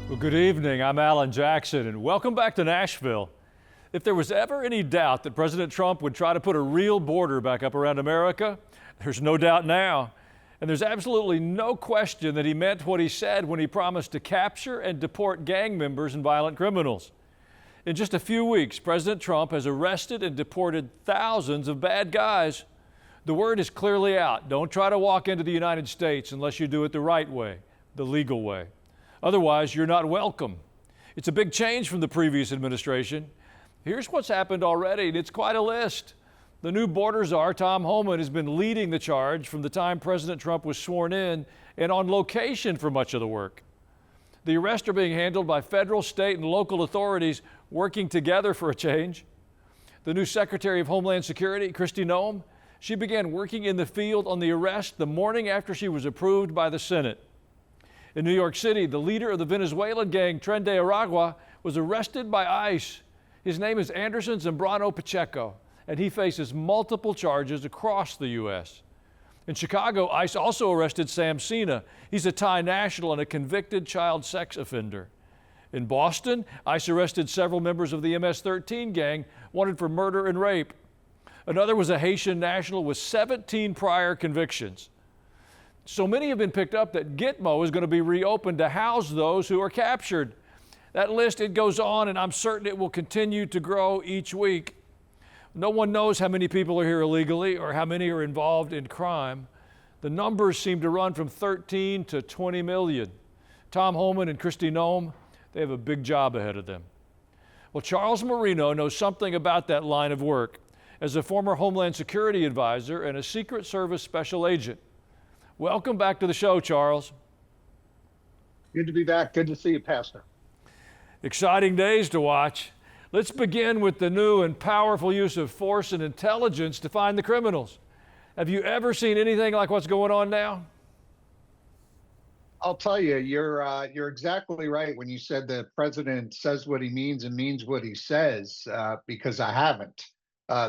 Well, good evening. I'm Alan Jackson, and welcome back to Nashville. If there was ever any doubt that President Trump would try to put a real border back up around America, there's no doubt now. And there's absolutely no question that he meant what he said when he promised to capture and deport gang members and violent criminals. In just a few weeks, President Trump has arrested and deported thousands of bad guys. The word is clearly out. Don't try to walk into the United States unless you do it the right way, the legal way. Otherwise, you're not welcome. It's a big change from the previous administration. Here's what's happened already, and it's quite a list. The new border czar, Tom Homan, has been leading the charge from the time President Trump was sworn in and on location for much of the work. The arrests are being handled by federal, state, and local authorities working together for a change. The new Secretary of Homeland Security, Kristi Noem, she began working in the field on the arrest the morning after she was approved by the Senate. In New York City, the leader of the Venezuelan gang, Tren de Aragua, was arrested by ICE. His name is Anderson Zambrano-Pacheco, and he faces multiple charges across the U.S. In Chicago, ICE also arrested Sam Sina. He's a Thai national and a convicted child sex offender. In Boston, ICE arrested several members of the MS-13 gang wanted for murder and rape. Another was a Haitian national with 17 prior convictions. So many have been picked up that Gitmo is going to be reopened to house those who are captured. That list, it goes on, and I'm certain it will continue to grow each week. No one knows how many people are here illegally or how many are involved in crime. The numbers seem to run from 13 to 20 million. Tom Homan and Kristi Noem, they have a big job ahead of them. Well, Charles Marino knows something about that line of work as a former Homeland Security advisor and a Secret Service special agent. Welcome back to the show, Charles. Good to be back. Good to see you, Pastor. Exciting days to watch. Let's begin with the new and powerful use of force and intelligence to find the criminals. Have you ever seen anything like what's going on now? I'll tell you, you're exactly right when you said the president says what he means and means what he says, because I haven't.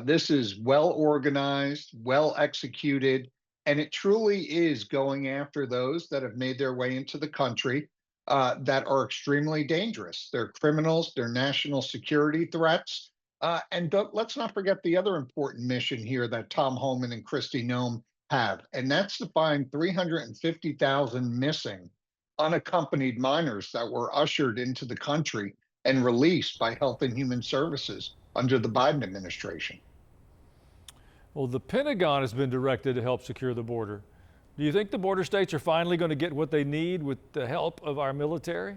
This is well organized, well executed, and it truly is going after those that have made their way into the country that are extremely dangerous. They're criminals, they're national security threats. And let's not forget the other important mission here that Tom Homan and Kristi Noem have, and that's to find 350,000 missing unaccompanied minors that were ushered into the country and released by Health and Human Services under the Biden administration. Well, the Pentagon has been directed to help secure the border. Do you think the border states are finally going to get what they need with the help of our military?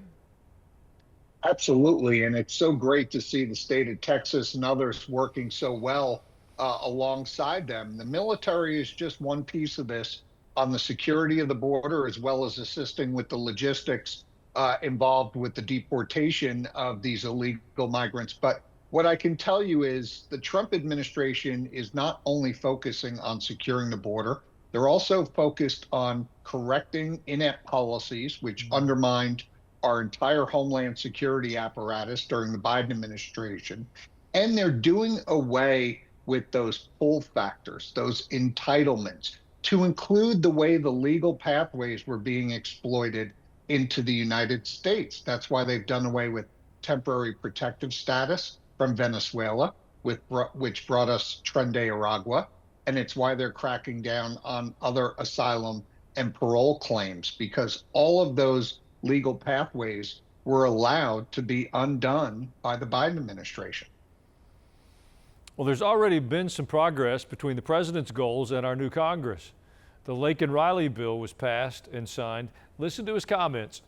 Absolutely, and it's so great to see the state of Texas and others working so well alongside them. The military is just one piece of this on the security of the border, as well as assisting with the logistics involved with the deportation of these illegal migrants. But what I can tell you is the Trump administration is not only focusing on securing the border, they're also focused on correcting inept policies, which undermined our entire Homeland Security apparatus during the Biden administration. And they're doing away with those pull factors, those entitlements, to include the way the legal pathways were being exploited into the United States. That's why they've done away with temporary protective status from Venezuela, which brought us Tren de Aragua. And it's why they're cracking down on other asylum and parole claims, because all of those legal pathways were allowed to be undone by the Biden administration. Well, there's already been some progress between the president's goals and our new Congress. The Lake and Riley bill was passed and signed. Listen to his comments.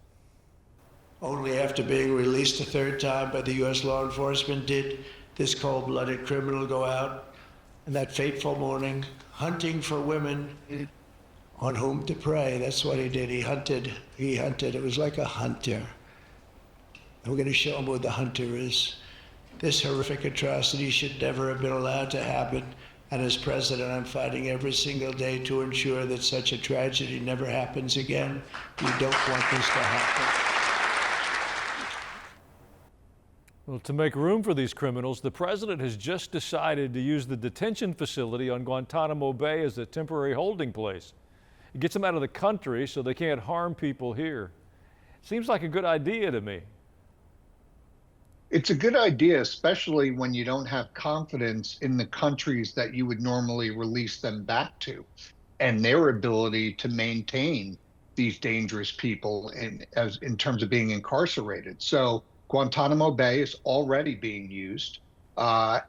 Only after being released a third time by the U.S. law enforcement did this cold-blooded criminal go out on that fateful morning, hunting for women on whom to prey. That's what he did. He hunted. It was like a hunter. And we're going to show him what the hunter is. This horrific atrocity should never have been allowed to happen. And as president, I'm fighting every single day to ensure that such a tragedy never happens again. We don't want this to happen. Well, to make room for these criminals, the president has just decided to use the detention facility on Guantanamo Bay as a temporary holding place. It gets them out of the country so they can't harm people here. Seems like a good idea to me. It's a good idea, especially when you don't have confidence in the countries that you would normally release them back to and their ability to maintain these dangerous people in terms of being incarcerated. So Guantanamo Bay is already being used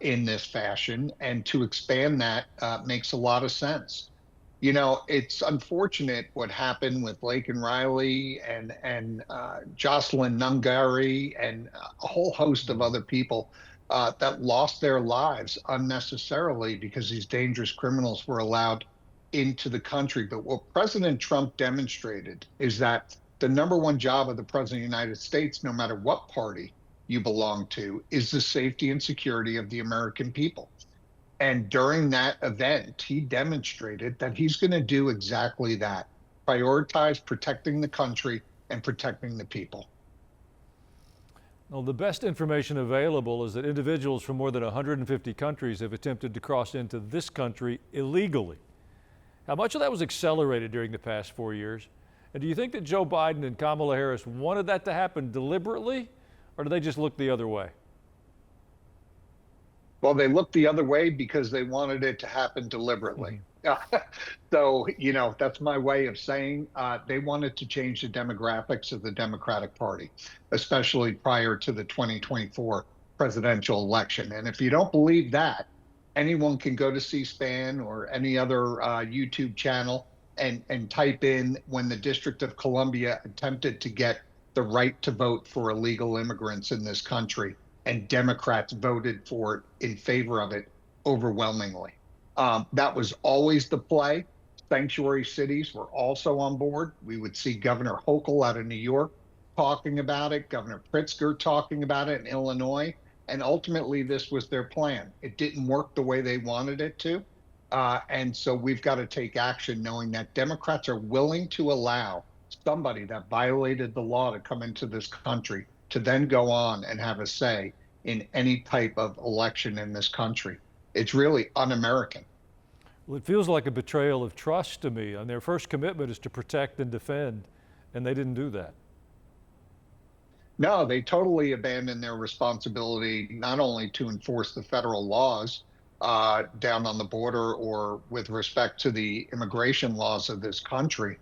in this fashion, and to expand that makes a lot of sense. You know, it's unfortunate what happened with Laken Riley and Jocelyn Nungari and a whole host of other people that lost their lives unnecessarily because these dangerous criminals were allowed into the country. But what President Trump demonstrated is that the number one job of the President of the United States, no matter what party you belong to, is the safety and security of the American people. And during that event, he demonstrated that he's going to do exactly that, prioritize protecting the country and protecting the people. Well, the best information available is that individuals from more than 150 countries have attempted to cross into this country illegally. How much of that was accelerated during the past 4 years? And do you think that Joe Biden and Kamala Harris wanted that to happen deliberately, or did they just look the other way? Well, they looked the other way because they wanted it to happen deliberately. So, you know, that's my way of saying they wanted to change the demographics of the Democratic Party, especially prior to the 2024 presidential election. And if you don't believe that, anyone can go to C-SPAN or any other YouTube channel and type in when the District of Columbia attempted to get the right to vote for illegal immigrants in this country, and Democrats voted for it in favor of it overwhelmingly. That was always the play. Sanctuary cities were also on board. We would see Governor Hochul out of New York talking about it, Governor Pritzker talking about it in Illinois, and ultimately this was their plan. It didn't work the way they wanted it to. And so we've got to take action knowing that Democrats are willing to allow somebody that violated the law to come into this country to then go on and have a say in any type of election in this country. It's really un-American. Well, it feels like a betrayal of trust to me. And their first commitment is to protect and defend, and they didn't do that. No, they totally abandoned their responsibility not only to enforce the federal laws down on the border or with respect to the immigration laws of this country,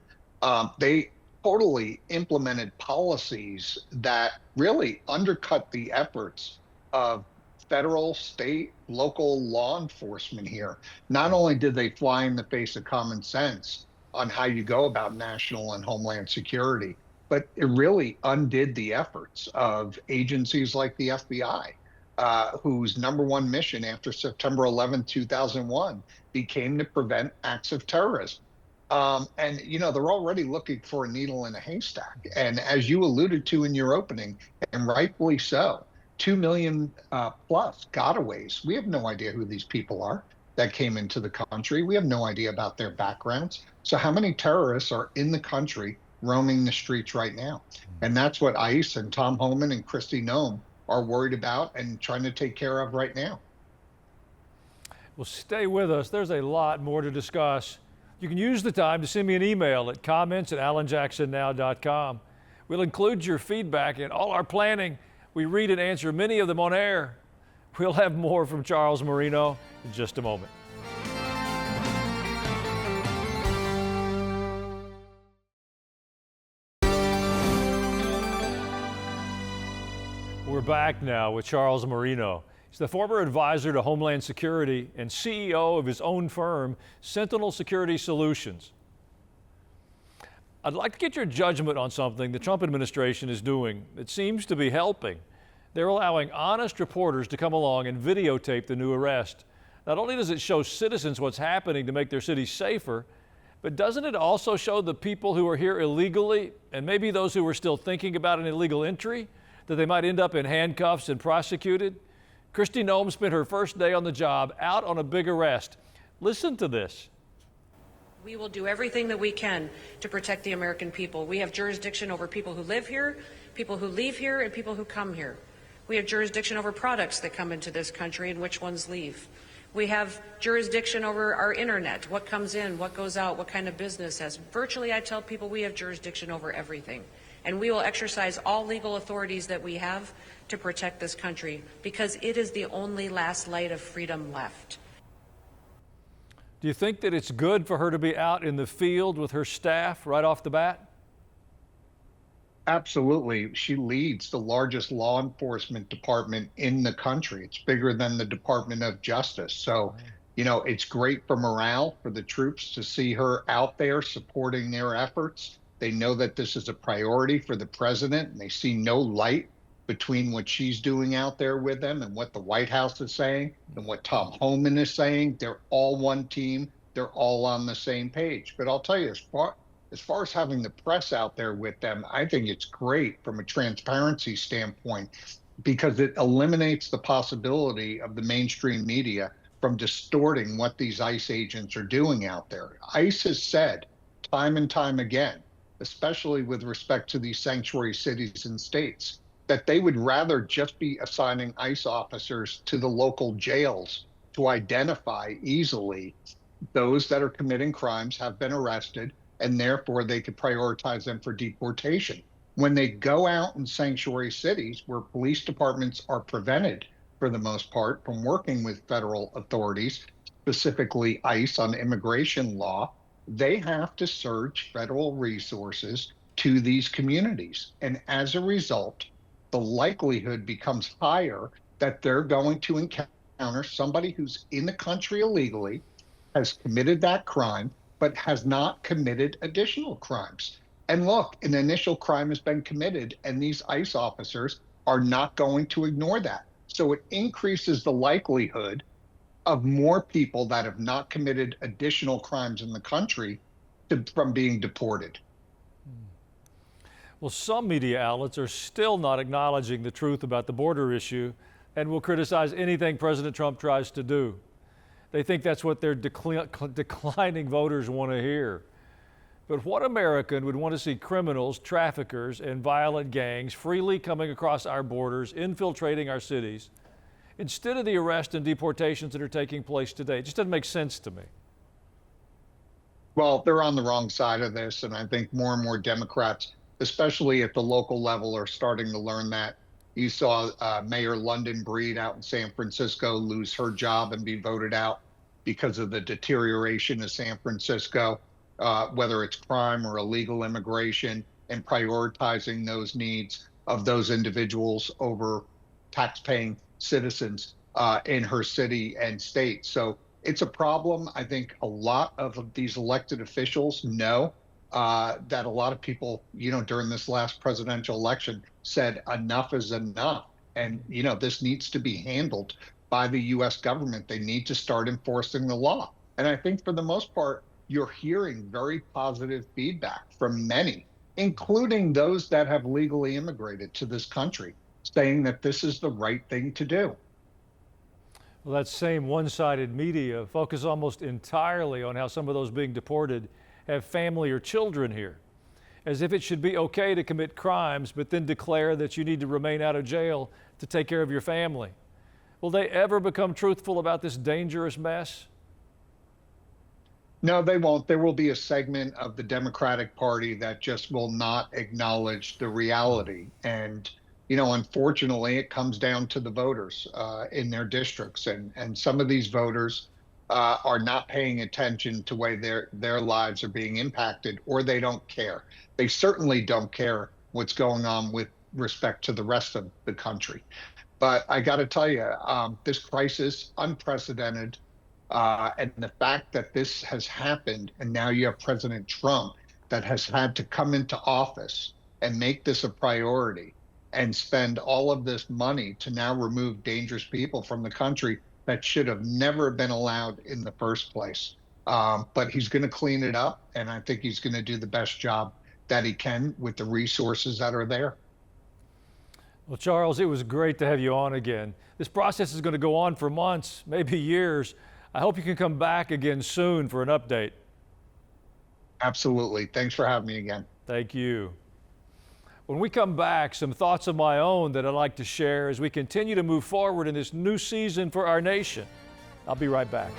they totally implemented policies that really undercut the efforts of federal, state, local law enforcement here. Not only did they fly in the face of common sense on how you go about national and homeland security, but it really undid the efforts of agencies like the FBI, whose number one mission after September 11, 2001 became to prevent acts of terrorism. And, you know, they're already looking for a needle in a haystack. And as you alluded to in your opening, and rightfully so, 2 million plus gotaways. We have no idea who these people are that came into the country. We have no idea about their backgrounds. So how many terrorists are in the country roaming the streets right now? And that's what ICE and Tom Homan and Kristi Noem are worried about and trying to take care of right now. Well, stay with us. There's a lot more to discuss. You can use the time to send me an email at comments@alanjacksonnow.com. We'll include your feedback in all our planning. We read and answer many of them on air. We'll have more from Charles Marino in just a moment. We're back now with Charles Marino. He's the former advisor to Homeland Security and CEO of his own firm, Sentinel Security Solutions. I'd like to get your judgment on something the Trump administration is doing that seems to be helping. They're allowing honest reporters to come along and videotape the new arrest. Not only does it show citizens what's happening to make their cities safer, but doesn't it also show the people who are here illegally, and maybe those who are still thinking about an illegal entry, that they might end up in handcuffs and prosecuted? Kristi Noem spent her first day on the job out on a big arrest. Listen to this. We will do everything that we can to protect the American people. We have jurisdiction over people who live here, people who leave here, and people who come here. We have jurisdiction over products that come into this country and which ones leave. We have jurisdiction over our internet, what comes in, what goes out, what kind of business has. Virtually, I tell people we have jurisdiction over everything. And we will exercise all legal authorities that we have to protect this country, because it is the only last light of freedom left. Do you think that it's good for her to be out in the field with her staff right off the bat? Absolutely. She leads the largest law enforcement department in the country. It's bigger than the Department of Justice. So, it's great for morale for the troops to see her out there supporting their efforts. They know that this is a priority for the president, and they see no light between what she's doing out there with them and what the White House is saying and what Tom Homan is saying. They're all one team. They're all on the same page. But I'll tell you, as far as having the press out there with them, I think it's great from a transparency standpoint, because it eliminates the possibility of the mainstream media from distorting what these ICE agents are doing out there. ICE has said time and time again, especially with respect to these sanctuary cities and states, that they would rather just be assigning ICE officers to the local jails to identify easily those that are committing crimes, have been arrested, and therefore they could prioritize them for deportation. When they go out in sanctuary cities where police departments are prevented, for the most part, from working with federal authorities, specifically ICE on immigration law, they have to surge federal resources to these communities. And as a result, the likelihood becomes higher that they're going to encounter somebody who's in the country illegally, has committed that crime, but has not committed additional crimes. And look, an initial crime has been committed, and these ICE officers are not going to ignore that. So it increases the likelihood of more people that have not committed additional crimes in the country from being deported. Well, some media outlets are still not acknowledging the truth about the border issue and will criticize anything President Trump tries to do. They think that's what their declining voters want to hear. But what American would want to see criminals, traffickers, and violent gangs freely coming across our borders, infiltrating our cities, instead of the arrests and deportations that are taking place today? It just doesn't make sense to me. Well, they're on the wrong side of this, and I think more and more Democrats, especially at the local level, are starting to learn that. You saw Mayor London Breed out in San Francisco lose her job and be voted out because of the deterioration of San Francisco, whether it's crime or illegal immigration, and prioritizing those needs of those individuals over tax-paying citizens in her city and state. So it's a problem. I think a lot of these elected officials know that a lot of people, during this last presidential election said enough is enough. And, this needs to be handled by the U.S. government. They need to start enforcing the law. And I think for the most part, you're hearing very positive feedback from many, including those that have legally immigrated to this country, saying that this is the right thing to do. Well, that same one-sided media focus almost entirely on how some of those being deported have family or children here, as if it should be okay to commit crimes, but then declare that you need to remain out of jail to take care of your family. Will they ever become truthful about this dangerous mess? No, they won't. There will be a segment of the Democratic Party that just will not acknowledge the reality. And, unfortunately, it comes down to the voters in their districts. And some of these voters are not paying attention to the way their lives are being impacted, or they don't care. They certainly don't care what's going on with respect to the rest of the country. But I got to tell you, this crisis, unprecedented, and the fact that this has happened, and now you have President Trump that has had to come into office and make this a priority and spend all of this money to now remove dangerous people from the country that should have never been allowed in the first place. But he's going to clean it up, and I think he's going to do the best job that he can with the resources that are there. Well, Charles, it was great to have you on again. This process is going to go on for months, maybe years. I hope you can come back again soon for an update. Absolutely. Thanks for having me again. Thank you. When we come back, some thoughts of my own that I'd like to share as we continue to move forward in this new season for our nation. I'll be right back.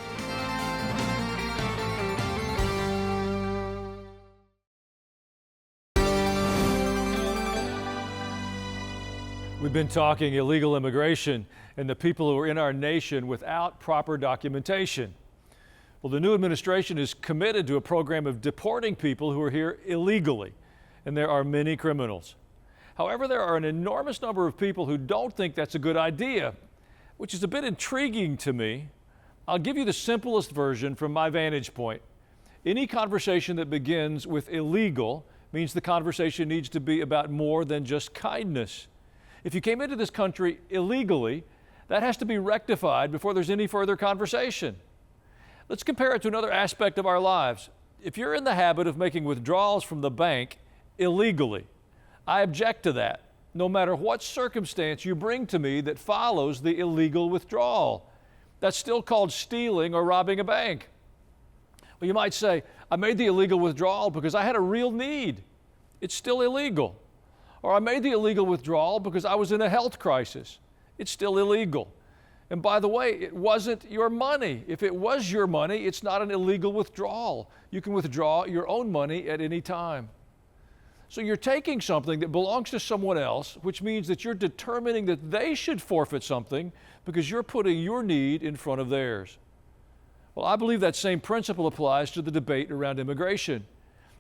We've been talking illegal immigration and the people who are in our nation without proper documentation. Well, the new administration is committed to a program of deporting people who are here illegally, and there are many criminals. However, there are an enormous number of people who don't think that's a good idea, which is a bit intriguing to me. I'll give you the simplest version from my vantage point. Any conversation that begins with illegal means the conversation needs to be about more than just kindness. If you came into this country illegally, that has to be rectified before there's any further conversation. Let's compare it to another aspect of our lives. If you're in the habit of making withdrawals from the bank illegally, I object to that, no matter what circumstance you bring to me that follows the illegal withdrawal. That's still called stealing or robbing a bank. Well, you might say, I made the illegal withdrawal because I had a real need. It's still illegal. Or I made the illegal withdrawal because I was in a health crisis. It's still illegal. And by the way, it wasn't your money. If it was your money, it's not an illegal withdrawal. You can withdraw your own money at any time. So you're taking something that belongs to someone else, which means that you're determining that they should forfeit something because you're putting your need in front of theirs. Well, I believe that same principle applies to the debate around immigration.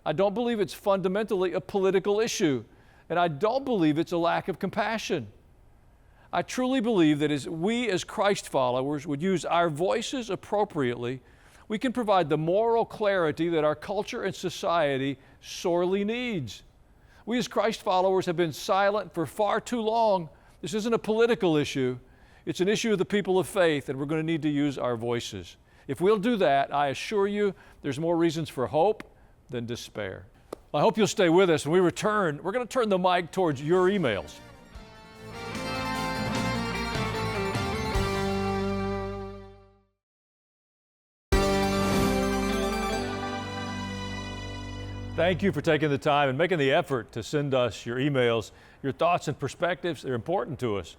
I don't believe it's fundamentally a political issue, and I don't believe it's a lack of compassion. I truly believe that as we as Christ followers would use our voices appropriately, we can provide the moral clarity that our culture and society sorely needs. We as Christ followers have been silent for far too long. This isn't a political issue. It's an issue of the people of faith, and we're going to need to use our voices. If we'll do that, I assure you there's more reasons for hope than despair. I hope you'll stay with us. When we return, we're going to turn the mic towards your emails. Thank you for taking the time and making the effort to send us your emails. Your thoughts and perspectives, they're important to us.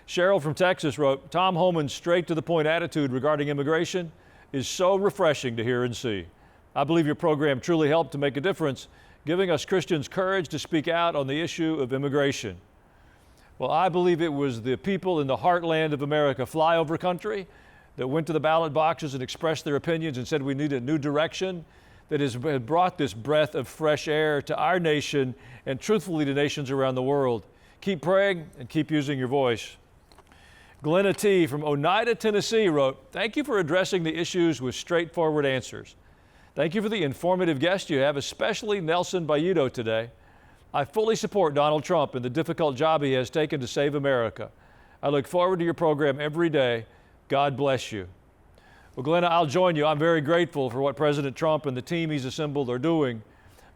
Cheryl from Texas wrote, Tom Homan's straight-to-the-point attitude regarding immigration is so refreshing to hear and see. I believe your program truly helped to make a difference, giving us Christians courage to speak out on the issue of immigration. Well, I believe it was the people in the heartland of America, flyover country, that went to the ballot boxes and expressed their opinions and said we need a new direction, that has brought this breath of fresh air to our nation and truthfully to nations around the world. Keep praying and keep using your voice. Glenna T. from Oneida, Tennessee wrote, thank you for addressing the issues with straightforward answers. Thank you for the informative guest you have, especially Nelson Bayudo today. I fully support Donald Trump in the difficult job he has taken to save America. I look forward to your program every day. God bless you. Well, Glenna, I'll join you. I'm very grateful for what President Trump and the team he's assembled are doing.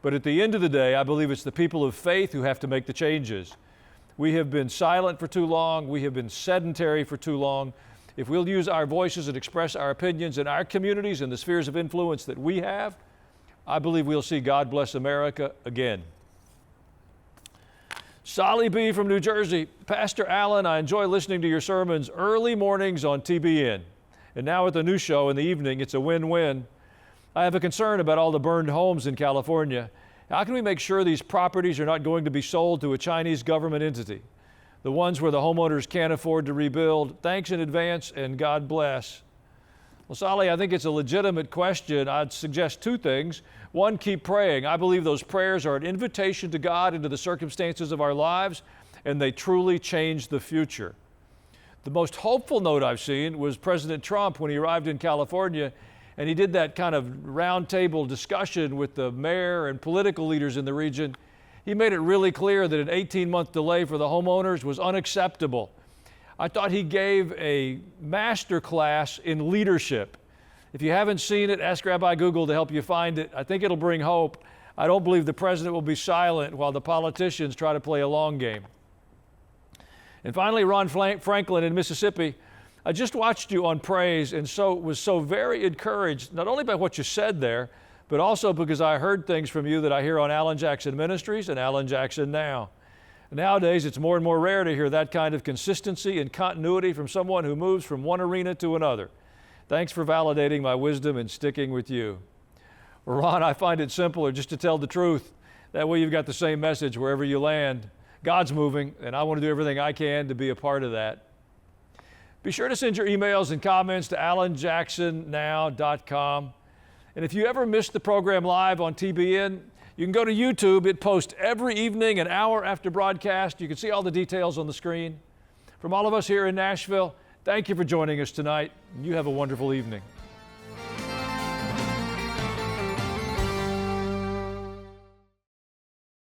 But at the end of the day, I believe it's the people of faith who have to make the changes. We have been silent for too long. We have been sedentary for too long. If we'll use our voices and express our opinions in our communities and the spheres of influence that we have, I believe we'll see God bless America again. Solly B. from New Jersey. Pastor Allen, I enjoy listening to your sermons early mornings on TBN. And now with the new show in the evening, it's a win-win. I have a concern about all the burned homes in California. How can we make sure these properties are not going to be sold to a Chinese government entity? The ones where the homeowners can't afford to rebuild. Thanks in advance and God bless. Well, Solly, I think it's a legitimate question. I'd suggest two things. One, keep praying. I believe those prayers are an invitation to God into the circumstances of our lives, and they truly change the future. The most hopeful note I've seen was President Trump when he arrived in California, and he did that kind of roundtable discussion with the mayor and political leaders in the region. He made it really clear that an 18-month delay for the homeowners was unacceptable. I thought he gave a master class in leadership. If you haven't seen it, ask Rabbi Google to help you find it. I think it'll bring hope. I don't believe the president will be silent while the politicians try to play a long game. And finally, Ron Franklin in Mississippi, I just watched you on Praise and was so very encouraged, not only by what you said there, but also because I heard things from you that I hear on Alan Jackson Ministries and Alan Jackson Now. Nowadays, it's more and more rare to hear that kind of consistency and continuity from someone who moves from one arena to another. Thanks for validating my wisdom and sticking with you. Ron, I find it simpler just to tell the truth. That way you've got the same message wherever you land. God's moving, and I want to do everything I can to be a part of that. Be sure to send your emails and comments to alanjacksonnow.com. And if you ever missed the program live on TBN, you can go to YouTube. It posts every evening, an hour after broadcast. You can see all the details on the screen. From all of us here in Nashville, thank you for joining us tonight. You have a wonderful evening.